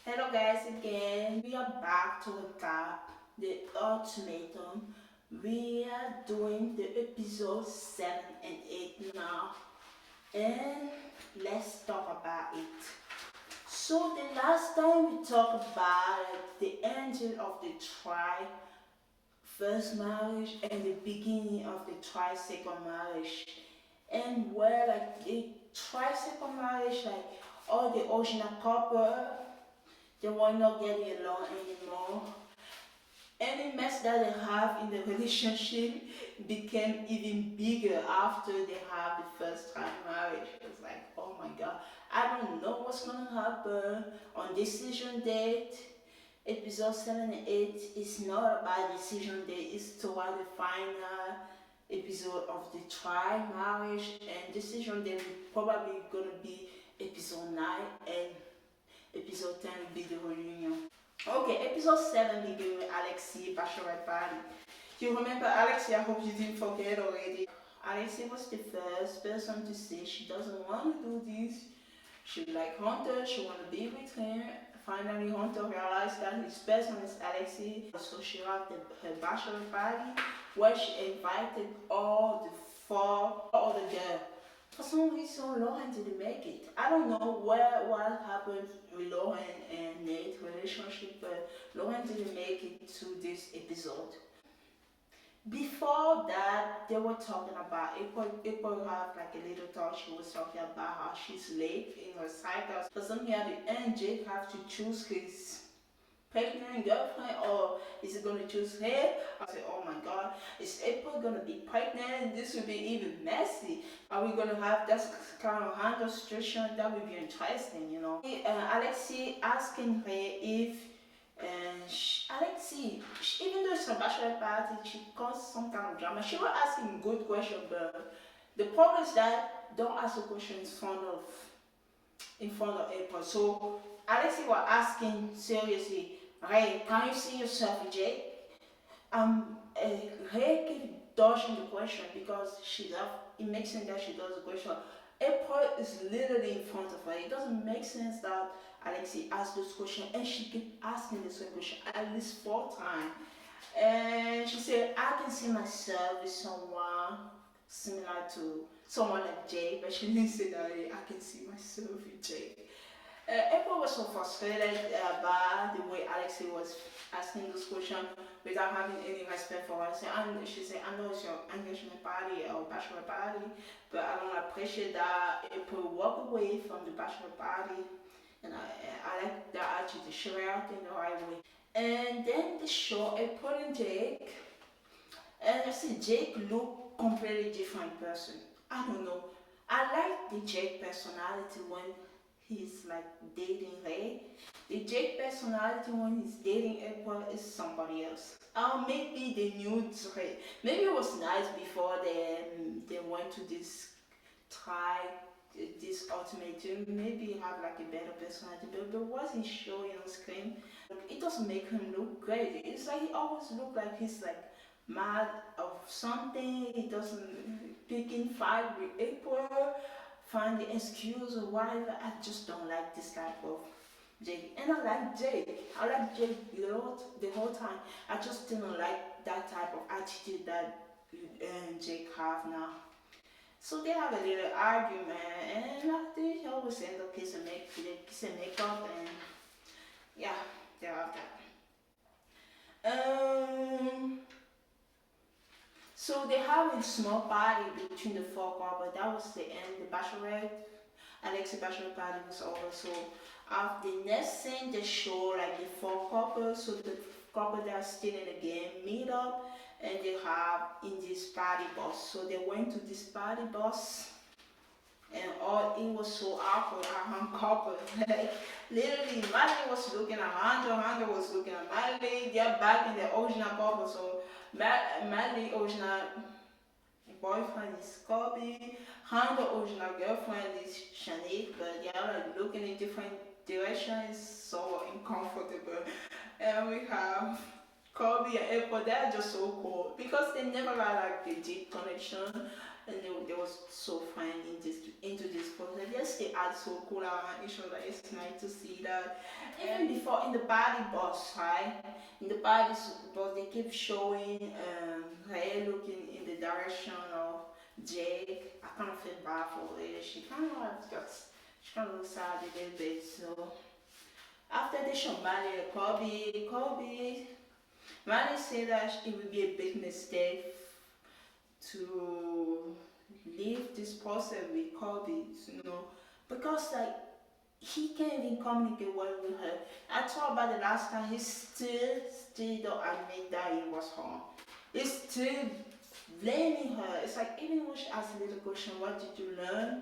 Hello guys again. We are back to recap the ultimatum. We are doing the episode 7 and 8 now. And let's talk about it. So the last time we talked about the ending of the first marriage and the beginning of the second marriage. And where like the second marriage, like all the original couple, they were not getting along anymore. Any mess that they have in the relationship became even bigger after they have the first time marriage. It's like, oh my god, I don't know what's gonna happen on decision date. Episode 7 and 8 is not about decision date, it's toward the final episode of the trial marriage, and decision date is probably gonna be episode 9, and episode 10 will be the reunion. Okay, episode 7 begin with Alexi bachelorette party. You remember Alexi? I hope you didn't forget already. Alexi was the first person to say she doesn't want to do this. She like Hunter, she want to be with him. Finally, Hunter realized that his person is Alexi. So she had her bachelor party where she invited all the four other girls. For some reason, Lauren didn't make it. I don't know what happened with Lauren and Nate's relationship, but Lauren didn't make it to this episode. Before that, they were talking about April have like a little talk. She was talking about how she's late in her cycle. For some here, the end Jake have to choose his pregnant girlfriend, or is he gonna choose her? I said, oh my god, is April gonna be pregnant? This will be even messy. Are we gonna have that kind of handle situation? That would be interesting, you know. Alexi asking her if Alexi, even though it's a bachelor party, she caused some kind of drama. She was asking good questions, but the problem is that don't ask the question in front of April. So Alexi was asking seriously, Ray, can you see yourself with Jake? Ray keep dodging the question because it makes sense that she does the question. April is literally in front of her. It doesn't make sense that Alexi asked this question and she keep asking the same question at least 4 times. And she said, I can see myself with someone similar to someone like Jake, but she didn't say that I can see myself with Jake. April was so frustrated by the way Alexi was asking this question without having any respect for her. She said, I know it's your engagement party or bachelor party, but I don't appreciate that April walk away from the bachelor party. And I like that attitude, she reacted the right way. And then the show April and Jake, and I see Jake look completely different person. I don't know. I like the Jake personality when he's like dating Ray. The Jake personality when he's dating April is somebody else. Maybe they knew Ray. Maybe it was nice before they went to try this ultimatum. Maybe he have like a better personality, but what he's showing on screen, it doesn't make him look great. It's like he always look like he's like mad of something. He doesn't pick in fight with April, find the excuse or whatever. I just don't like this type of Jake. And I like Jake. I like Jake the whole time. I just didn't like that type of attitude that Jake have now. So they have a little argument, and they always end up kissing makeup, and yeah, they have that. So they have a small party between the four couples. That was the end. The bachelorette, Alexi bachelor party was over. So after the next scene, they show like the four couples. So the couple that are still in the game meet up, and they have in this party bus. So they went to this party bus, and it was so awkward around couple. Like literally, Miley was looking at Hunter was looking at Miley. They're back in the original couple. So Miley original boyfriend is Kobe. Hunter original girlfriend is Shanique, but they are like looking in different directions, so uncomfortable. And we have Kobe and April. They're just so cool because they never had like the deep connection. and they was so fine into this process. Yes, they act so cool around each other. It's nice to see that. Even before in the party bus, right? In the party bus, they keep showing her looking in the direction of Jake. I kind of feel bad for her. She kind of just she kind of looks sad a little bit. So after they show Miley and Kobe, Miley said that it would be a big mistake to leave this person with Kobe, because like he can't even communicate well with her. I talked about the last time. He still don't admit that he was wrong. He's still blaming her. It's like even when she asks a little question, what did you learn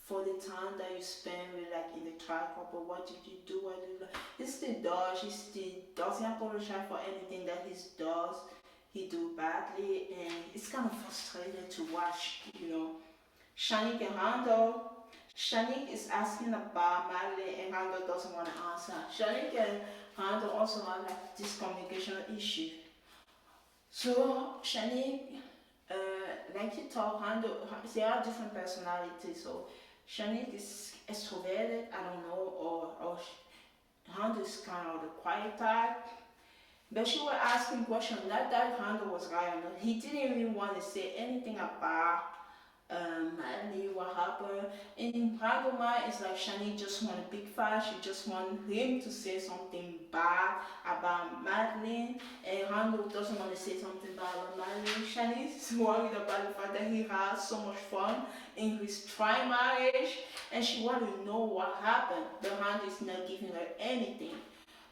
for the time that you spent with like in the trial couple? What did you do? What did you learn? He still does. He still doesn't apologize for anything that he does. He do badly, and it's kind of frustrating to watch. Shanique and Randall. Shanique is asking about Madeline and Randall doesn't want to answer. Shanique and Randall also have like this communication issue. So Shanique, like you talk, Randall, they are different personalities. So Shanique is extroverted, I don't know, or Randall is kind of the quiet type. But she was asking questions. That Randall was right on. He didn't even want to say anything about Madeline, what happened. In Randall's mind, it's like Shani just want a big fight. She just want him to say something bad about Madeline. And Randall doesn't want to say something bad about Madeline. Shani is worried about the fact that he has so much fun in his tri marriage. And she want to know what happened. But Randall is not giving her anything.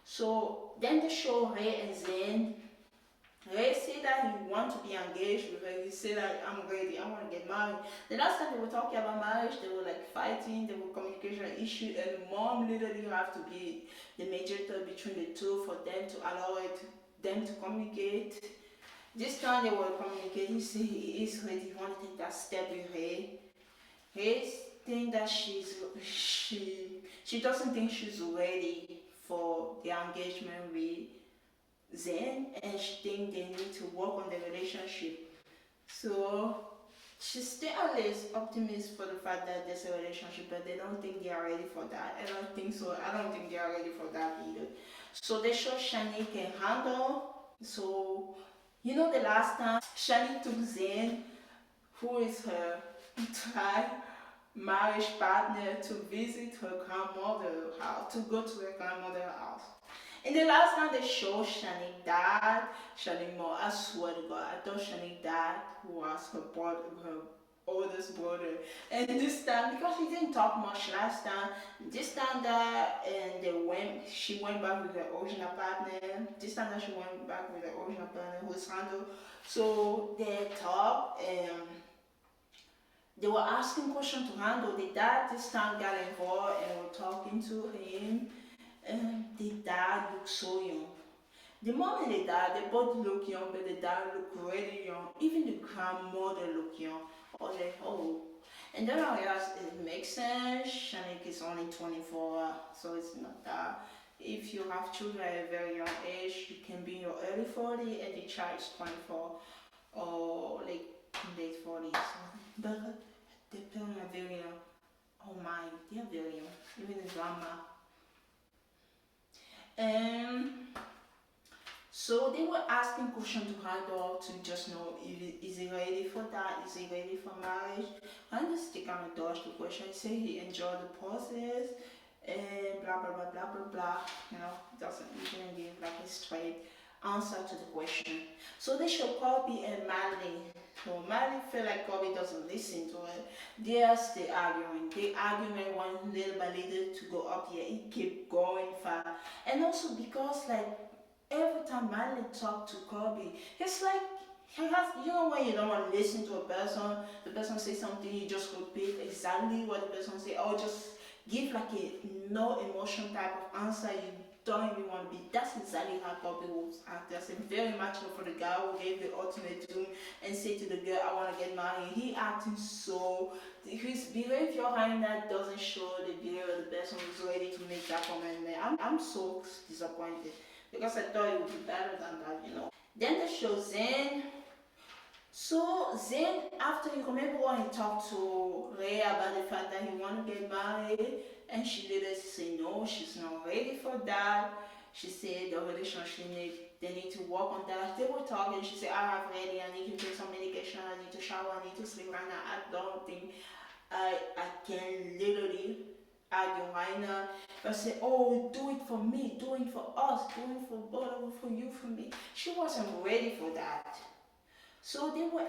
So then they show Ray and Zen. Ray said that he want to be engaged with her. He said like, I'm ready, I want to get married. The last time they were talking about marriage, they were like fighting, there were communication issues, and the mom literally have to be the mediator between the two for them to allow them to communicate. This time they were communicating. He said he is ready, he want to take that step with Ray. Ray think that she doesn't think she's ready for the engagement with Zen, and she thinks they need to work on the relationship. So she's still at least optimist for the fact that there's a relationship, but they don't think they are ready for that. I don't think so. I don't think they are ready for that either. So they show Shanique and Handel. So the last time Shanique took Zen, who is her marriage partner, to visit her grandmother's house, to go to her grandmother's house. And the last time they showed Shanique dad, Shanique Moore, I swear to God, I thought Shanique dad was her oldest brother. And this time, because he didn't talk much last time, this time that she went back with her original partner. This time that she went back with her original partner, who is Randall. So they talked and they were asking questions to Randall. The dad this time got involved and were talking to him. The dad looked so young. The mom and the dad, they both look young, but the dad looked really young. Even the grandmother looked young. I was like, oh. And then I realized it makes sense. Shanique is only 24, so it's not that. If you have children at a very young age, you can be in your early 40s and the child is 24 or like late 40s. But the parents are very young. Oh my, they are very young. Even the grandma. So they were asking questions to Randall to just know is he ready for that? Is he ready for marriage? Randall still kind of dodged the question. He said he enjoyed the process and blah blah blah blah blah blah. Didn't give like a straight answer to the question. So they show Kobe and Madeline. So Madeline feel like Kobe doesn't listen to her. They are still arguing. The argument went little by little to go up here. It kept going fast. And also because like every time Madeline talk to Kobe, it's like he has, when you don't want to listen to a person, the person say something, you just repeat exactly what the person say, or just give like a no emotion type of answer you don't even want to be. That's exactly how Kobe was acting. Very mature for the guy who gave the ultimatum and said to the girl, I want to get married. He acting so, his behavior right now doesn't show the behavior of the person who's ready to make that commitment. I'm so disappointed because I thought it would be better than that. Then they show Zen. So then, after you remember when he talked to Ray about the fact that he want to get married, and she later said no, she's not ready for that. She said the relationship they need to work on that. They were talking. She said, I have ready. I need to take some medication. I need to shower. I need to sleep right now. I don't think I can literally argue right now. But say, oh, do it for me. Do it for us. Do it for both of us, for you, for me. She wasn't ready for that. So they were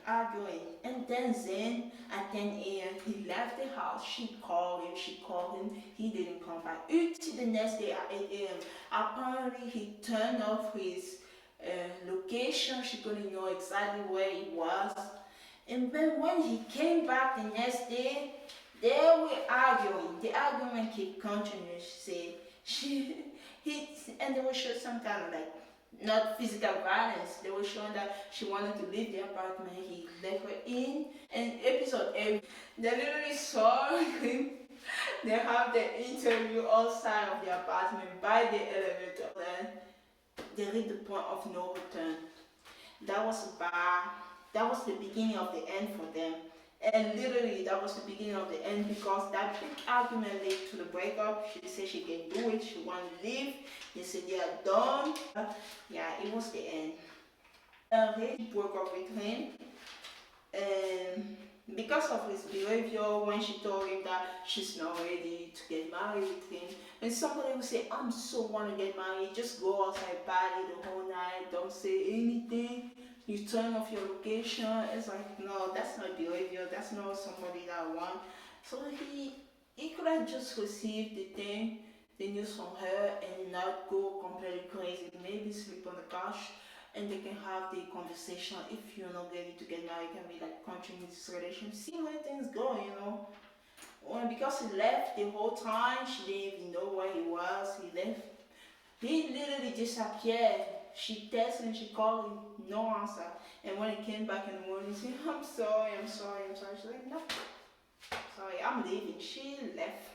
arguing, and then Zen at 10 a.m. he left the house. She called him, he didn't come back. Until the next day at 8 a.m. Apparently he turned off his location. She couldn't know exactly where he was. And then when he came back the next day, they were arguing. The argument kept continuing. She said he and they were showing some kind of like not physical violence. They were showing that she wanted to leave the apartment. He let her in. And episode 8, they literally saw him. They have the interview outside of the apartment by the elevator. Then they reached the point of no return. That was bad. That was the beginning of the end for them. And literally, that was the beginning of the end because that big argument led to the breakup. She said she can do it. She want to leave. They said they are done. Yeah, it was the end. He broke up with him. And because of his behavior, when she told him that she's not ready to get married with him, and somebody would say, I'm so want to get married, just go outside, party the whole night, don't say anything, you turn off your location. It's like, no, that's not behavior, that's not somebody that I want. So he could have just received the news from her and not go completely crazy, maybe sleep on the couch and they can have the conversation. If you're not ready to get married, can be like continue this relationship, see where things go. Well, because he left the whole time, she didn't even know where he was. He left. He literally disappeared. She texted him, she called him, no answer. And when he came back in the morning, he said, I'm sorry. She's like, no, sorry, I'm leaving. She left.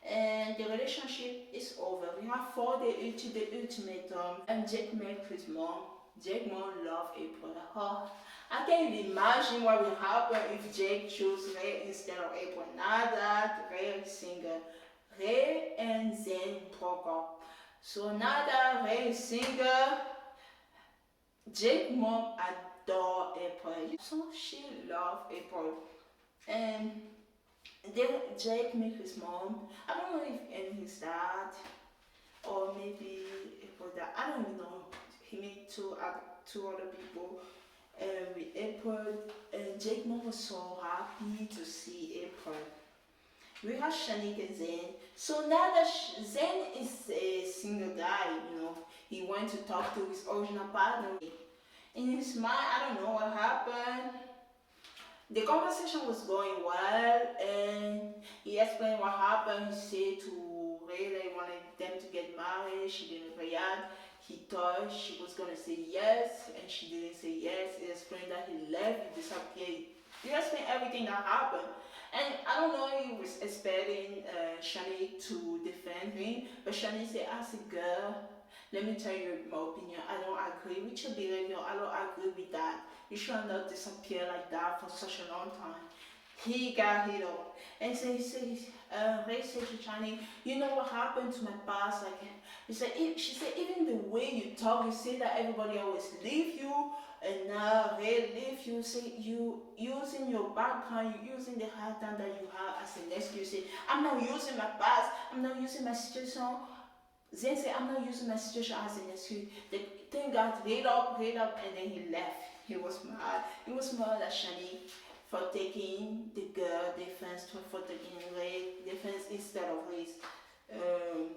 And the relationship is over. We have 4 days to the ultimatum, and Jake met his mom. Jake mom loved April. Oh, I can't even imagine what would happen if Jake chose Ray instead of April. Now that Ray is single, Ray and Zen broke up. So now that Ray is single, Jake mom adore April. So she loved April. And then Jake met his mom. I don't know if and his dad or maybe April dad. I don't even know. He met two other people with April. And Jake mom was so happy to see April. We have Shanique and Zen. So now that Zen is a single guy, he went to talk to his original partner. In his mind, I don't know what happened. The conversation was going well, and he explained what happened. He said to Ray that he wanted them to get married. She didn't react. He thought she was going to say yes, and she didn't say yes. He explained that he left, he disappeared. He explained everything that happened. And I don't know if he was expecting Shani to defend him, but Shani said, as a girl, let me tell you my opinion. I don't agree with your behavior. I don't agree with that. You should not disappear like that for such a long time. He got hit up. And so Ray said to Shani, you know what happened to my past? Like, she said, even the way you talk, you say that everybody always leave you, and now Ray leave you. Say you using your background, you using the hard time that you have as an excuse. Say, I'm not using my past, I'm not using my situation. Zen said, I'm not using my situation as an excuse. The thing got laid up, and then he left. He was mad. He was mad at Shani for taking the girl defense, for taking Ray defense instead of his.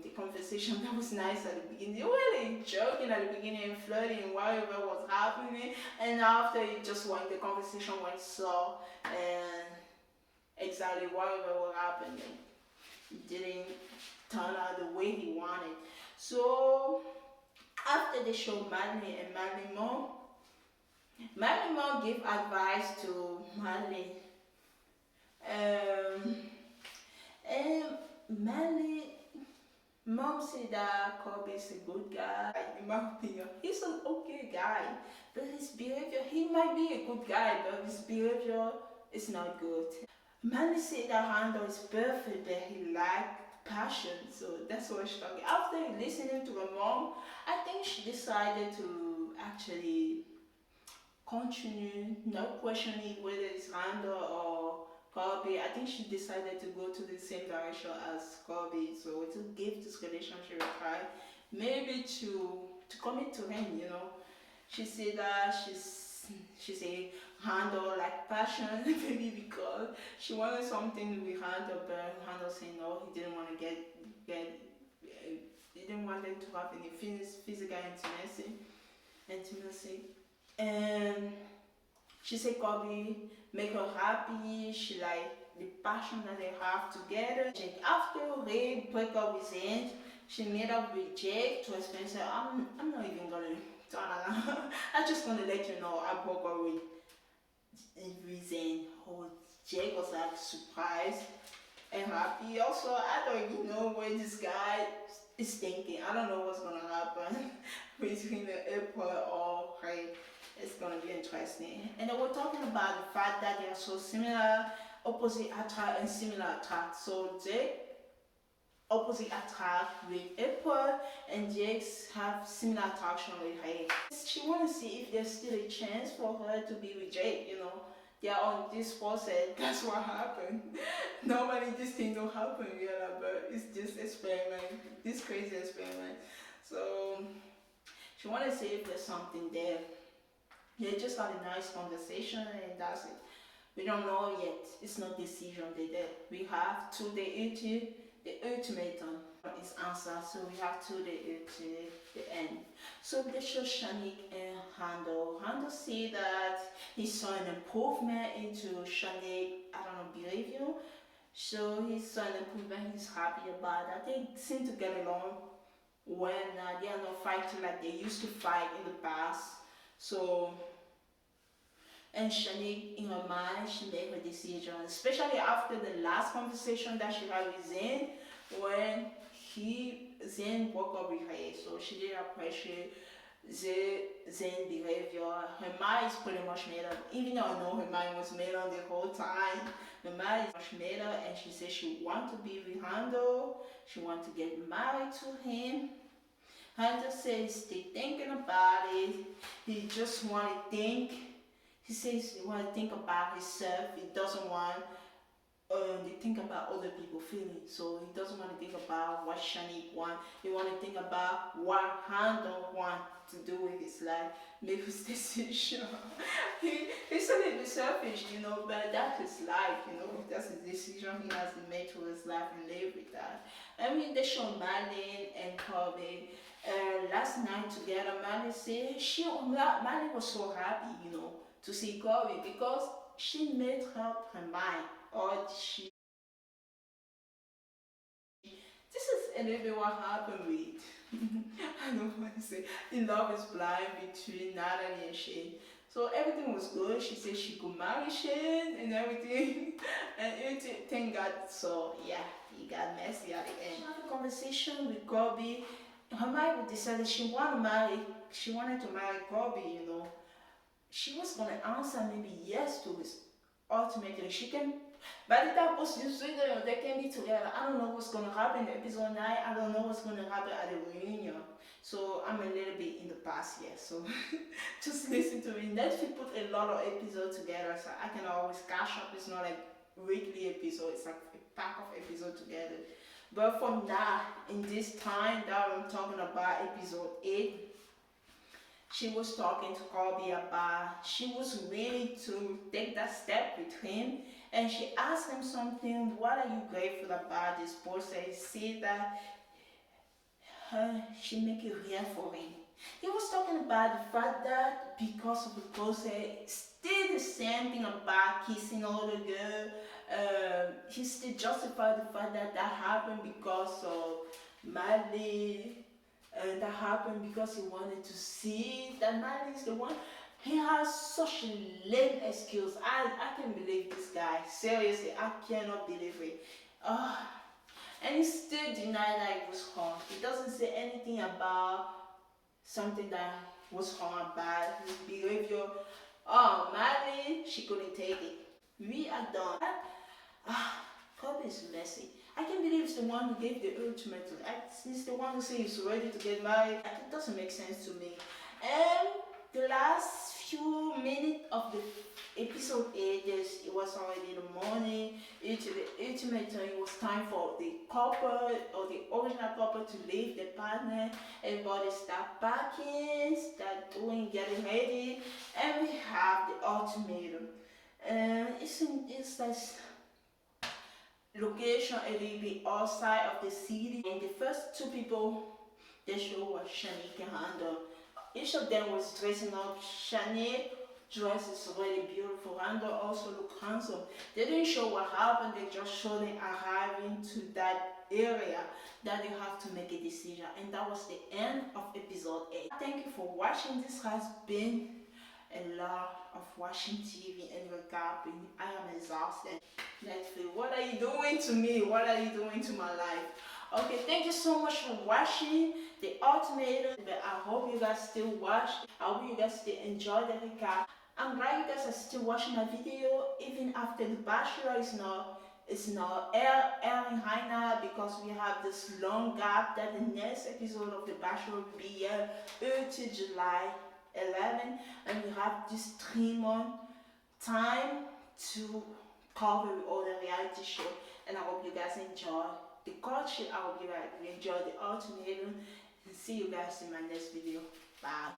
The conversation that was nice at the beginning. They were really joking at the beginning and flirting whatever was happening, and after it just went, the conversation went so, and exactly whatever will happen, it didn't turn out the way he wanted. So after the show, Madeline and Madeline Mom gave advice to Madeline, and Mom said that Kobe is a good guy. In my opinion, he's an okay guy, but his behavior, he might be a good guy, but his behavior is not good. Manny said that Hondo is perfect, but he lacked passion. So that's what she's talking. After listening to her mom, I think she decided to actually continue not questioning whether it's Hondo or Kobe. I think she decided to go to the same direction as Kobe, so to give this relationship a try, maybe to commit to him. She said that she said handle like passion maybe because she wanted something with handle, but handle saying no, he didn't want to get he didn't want them to have any physical intimacy, and she said Kobe make her happy. She like the passion that they have together. After Ray break up with Ange, she made up with Jake to explain. So I'm not even gonna turn around. I'm just gonna let you know I broke up with Ange. Oh, Jake was like surprised and happy. Also, I don't even know where this guy is thinking. I don't know what's gonna happen between the airport or Ray. It's gonna be interesting. And then we're talking about the fact that they are so similar, opposite attract and similar attract. So Jake opposite attract with April and Jake's have similar attraction with her. She wanna see if there's still a chance for her to be with Jake. They are on this process. That's what happened. Normally this thing don't happen really, but it's just experiment. This crazy experiment. So she wanna see if there's something there. They just had a nice conversation and that's it. We don't know yet. It's not decision they did. We have to the ultimatum is answer. So we have to the end. So they show Shanik and Handel. Handel see that he saw an improvement into Shanik, I don't know, behavior. So he saw an improvement, he's happy about that. They seem to get along when they are not fighting like they used to fight in the past. So, and Shanique, in her mind, she made her decision, especially after the last conversation that she had with Zen, when Zen woke up with her. So she didn't appreciate Zen behavior. Her mind is pretty much made up. Even though I know her mind was made up the whole time, her mind is much made up, and she said she wants to be with Hando. She wants to get married to him. Hunter says he's thinking about it. He just want to think. He says he want to think about himself. He doesn't want to think about other people's feelings. So he doesn't want to think about what Shanique want. He want to think about what Hunter want to do with his life. Make his decision. He's a little selfish, but that's his life, That's his decision he has to make to his life and live with that. I mean, they show Marlene and Kobe. Last night together, Marley was so happy, to see Kobe because she made up her mind. Or this is a little bit what happened with, I don't want to say, the love is blind between Natalie and Shane. So everything was good. She said she could marry Shane and everything. And everything got so, yeah, he got messy at the end. She had a conversation with Kobe. Her mind decided she wanted to marry Kobe, She was gonna answer maybe yes to his ultimatum. She can, by the time they can be together. I don't know what's gonna happen in episode 9. I don't know what's gonna happen at the reunion. So I'm a little bit in the past here. So just listen to me. Netflix put a lot of episodes together, so I can always catch up. It's not like weekly episode. It's like a pack of episodes together. But for now, in this time that I'm talking about episode 8, she was talking to Kobe about she was ready to take that step with him, and she asked him something. What are you grateful about this process? He said that she make it real for him. He was talking about the fact that because of the process, still the same thing about kissing older girl. He still justified the fact that happened because of Miley. And that happened because he wanted to see that Miley is the one. He has such a lame excuse. I can't believe this guy. Seriously, I cannot believe it. and he still denied that it was wrong. He doesn't say anything about something that was wrong about his behavior. Oh, Miley, she couldn't take it. We are done. Ah, Kobe is messy. I can't believe it's the one who gave the ultimatum. He's the one who says he's ready to get married. It doesn't make sense to me. And the last few minutes of the episode 8, it was already in the morning. The ultimatum, it was time for the couple or the original couple to leave the partner. Everybody start packing, start doing, getting ready, and we have the ultimatum. And it's like location a little bit outside of the city. And the first two people they show what Shani can handle. Each of them was dressing up. Shani dress is really beautiful. Randall also look handsome. They didn't show what happened, they just showed them arriving to that area that they have to make a decision. And that was the end of episode 8. Thank you for watching. This has been a lot of watching TV and recapping. I am exhausted. Netflix, what are you doing to me? What are you doing to my life? Okay, thank you so much for watching the Ultimatum. But I hope you guys still watch. I hope you guys still enjoy the recap. I'm glad you guys are still watching my video even after the Bachelor is not airing right now, because we have this long gap that the next episode of the Bachelor will be until July 11, and we have this 3 month time to cover all the reality show. And I hope you guys enjoy the courtship. I hope you guys enjoy the ultimatum, and see you guys in my next video. Bye.